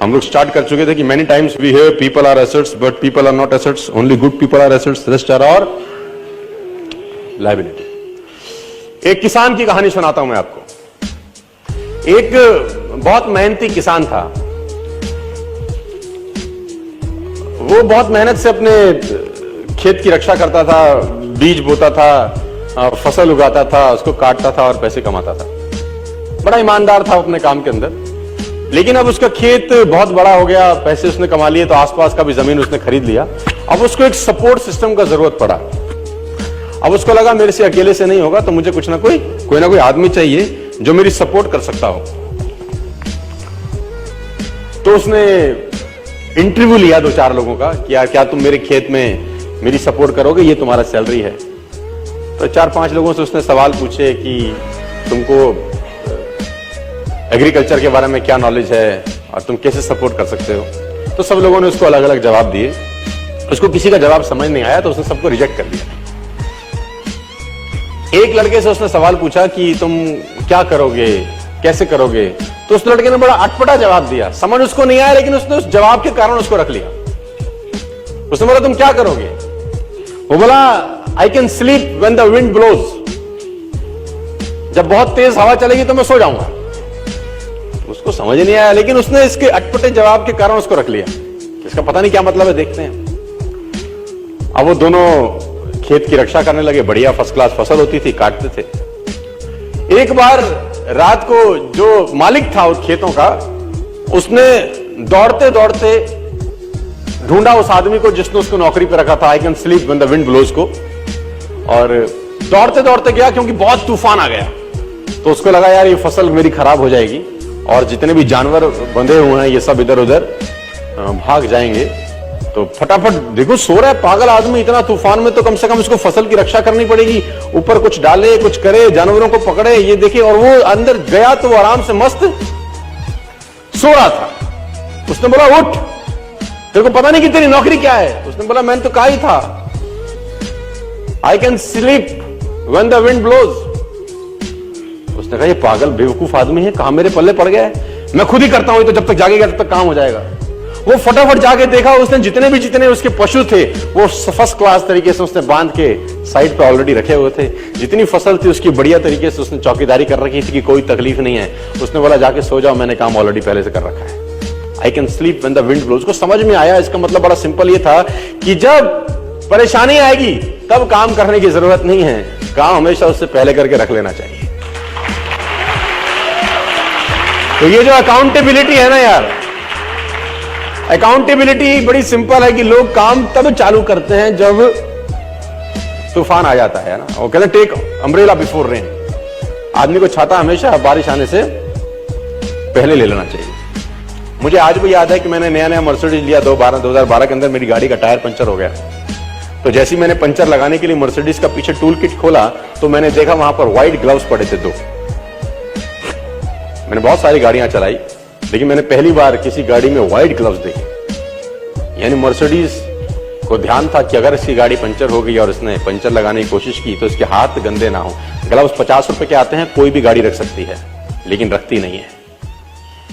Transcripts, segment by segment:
हम लोग स्टार्ट कर चुके थे कि many times we hear people are assets but people are not assets, only good people are assets, rest are और लायबिलिटी। एक किसान की कहानी सुनाता हूं मैं आपको। एक बहुत मेहनती किसान था। वो बहुत मेहनत से अपने खेत की रक्षा करता था, बीज बोता था, फसल उगाता था, उसको काटता था और पैसे कमाता था। बड़ा ईमानदार था अपने काम के अंदर। लेकिन अब उसका खेत बहुत बड़ा हो गया, पैसे उसने कमा लिए तो आसपास का भी जमीन उसने खरीद लिया। अब उसको एक सपोर्ट सिस्टम का जरूरत पड़ा। अब उसको लगा मेरे से अकेले से नहीं होगा, तो मुझे कुछ ना कोई आदमी चाहिए जो मेरी सपोर्ट कर सकता हो। तो उसने इंटरव्यू लिया 2-4 लोगों का कि यार क्या तुम मेरे खेत में मेरी सपोर्ट करोगे, ये तुम्हारा सैलरी है। तो 4-5 लोगों से उसने सवाल पूछे कि तुमको एग्रीकल्चर के बारे में क्या नॉलेज है और तुम कैसे सपोर्ट कर सकते हो। तो सब लोगों ने उसको अलग अलग जवाब दिए। उसको किसी का जवाब समझ नहीं आया तो उसने सबको रिजेक्ट कर दिया। एक लड़के से उसने सवाल पूछा कि तुम क्या करोगे, कैसे करोगे। तो उस लड़के ने बड़ा अटपटा जवाब दिया, समझ उसको नहीं आया, लेकिन उसने उस जवाब के कारण उसको रख लिया। उसने बोला तुम क्या करोगे। वो बोला I can sleep when the wind blows, जब बहुत तेज हवा चलेगी तो मैं सो जाऊंगा। उसको समझ नहीं आया, लेकिन उसने इसके अटपटे जवाब के कारण उसको रख लिया। इसका पता नहीं क्या मतलब है, देखते हैं। अब वो दोनों खेत की रक्षा करने लगे। बढ़िया फर्स्ट क्लास फसल होती थी, काटते थे। एक बार रात को जो मालिक था उस खेतों का, उसने दौड़ते दौड़ते ढूंढा उस आदमी को जिसने उसको नौकरी पर रखा था, I can sleep when the wind blows को। और दौड़ते दौड़ते गया क्योंकि बहुत तूफान आ गया। तो उसको लगा यार ये फसल मेरी खराब हो जाएगी और जितने भी जानवर बंधे हुए हैं ये सब इधर उधर भाग जाएंगे। तो फटाफट, देखो सो रहा है पागल आदमी इतना तूफान में, तो कम से कम उसको फसल की रक्षा करनी पड़ेगी। ऊपर कुछ डाले, कुछ करे, जानवरों को पकड़े, ये देखिए। और वो अंदर गया तो वो आराम से मस्त सो रहा था। उसने बोला उठ, तेरे को पता नहीं कि तेरी नौकरी क्या है। उसने बोला मैंने तो कहा ही था I can sleep when the wind blows. उसने कहा ये पागल बेवकूफ आदमी है, कहां मेरे पल्ले पड़ गया है, मैं खुद ही करता हूं, तो जब तक जागेगा तब तक काम हो जाएगा। वो फटाफट जाके देखा, उसने जितने उसके पशु थे वो फर्स्ट क्लास तरीके से उसने बांध के साइड पे ऑलरेडी रखे हुए थे। जितनी फसल थी उसकी बढ़िया तरीके से उसने चौकीदारी कर रखी थी कि कोई तकलीफ नहीं है। उसने बोला जाके सो जाओ, मैंने काम ऑलरेडी पहले से कर रखा है। I can sleep when the wind blows को समझ में आया। इसका मतलब बड़ा सिंपल ये था कि जब परेशानी आएगी तब काम करने की जरूरत नहीं है, काम हमेशा उससे पहले करके रख लेना चाहिए। तो ये जो अकाउंटेबिलिटी है ना यार, अकाउंटेबिलिटी बड़ी सिंपल है कि लोग काम तब चालू करते हैं जब तूफान आ जाता है ना। वो कहते हैं टेक अम्ब्रेला बिफोर रेन। आदमी को छाता हमेशा बारिश आने से पहले ले लेना चाहिए। मुझे आज भी याद है कि मैंने नया मर्सिडीज लिया 2012 के अंदर। मेरी गाड़ी का टायर पंचर हो गया। तो जैसे ही मैंने पंचर लगाने के लिए मर्सिडीज का पीछे टूल किट खोला तो मैंने देखा वहां पर व्हाइट ग्लव्स पड़े थे 2। मैंने बहुत सारी गाड़ियां चलाई, लेकिन मैंने पहली बार किसी गाड़ी में व्हाइट ग्लव्स देखे। यानी मर्सिडीज को ध्यान था कि अगर इसकी गाड़ी पंचर हो गई और इसने पंचर लगाने की कोशिश की तो इसके हाथ गंदे ना हो। ग्लव्स 50 रुपए के आते हैं, कोई भी गाड़ी रख सकती है, लेकिन रखती नहीं है।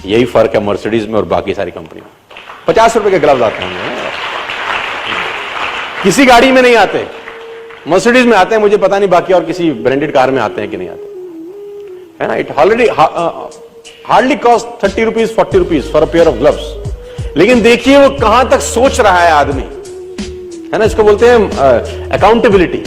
यही फर्क है मर्सिडीज में और बाकी सारी कंपनी में। 50 रुपए के ग्लव्स आते हैं, किसी गाड़ी में नहीं आते। मर्सिडीज में आते हैं, मुझे पता नहीं बाकी और किसी ब्रांडेड कार में आते हैं कि नहीं आते, है ना। It already hardly cost 30 rupees 40 rupees for a pair of gloves. लेकिन देखिए वो कहां तक सोच रहा है आदमी, है ना। इसको बोलते हैं अकाउंटेबिलिटी।